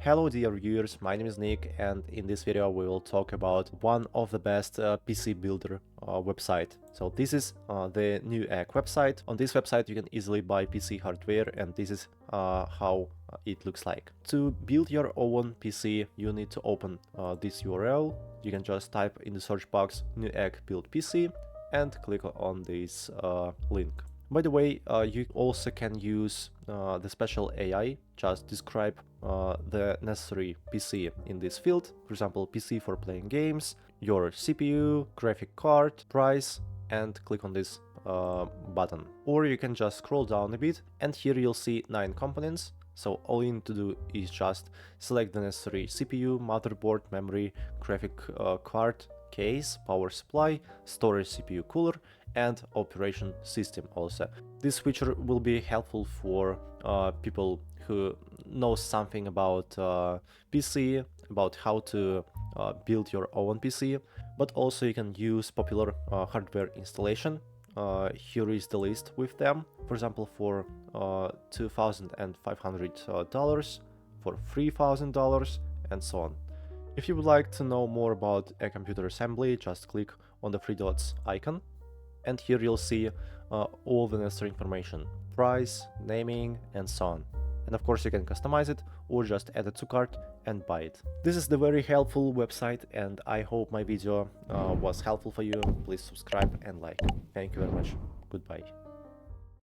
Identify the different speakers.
Speaker 1: Hello dear viewers, my name is Nick, and in this video we will talk about one of the best PC builder website. So this is the Newegg website. On this website you can easily buy PC hardware, and this is how it looks like. To build your own PC you need to open this URL. You can just type in the search box Newegg build PC and click on this link. By the way, you also can use the special AI, just describe the necessary PC in this field. For example, PC for playing games, your CPU, graphic card, price, and click on this button. Or you can just scroll down a bit, and here you'll see 9 components. So all you need to do is just select the necessary CPU, motherboard, memory, graphic card, case, power supply, storage, CPU cooler, and operation system also. This feature will be helpful for people who know something about PC, about how to build your own PC, but also you can use popular hardware installation. Here is the list with them. For example, for $2,500, for $3,000, and so on. If you would like to know more about a computer assembly, just click on the 3 dots icon, and here you'll see all the necessary information, price, naming, and so on. And of course you can customize it or just add it to cart and buy it. This is the very helpful website, and I hope my video was helpful for you. Please subscribe and like. Thank you very much. Goodbye.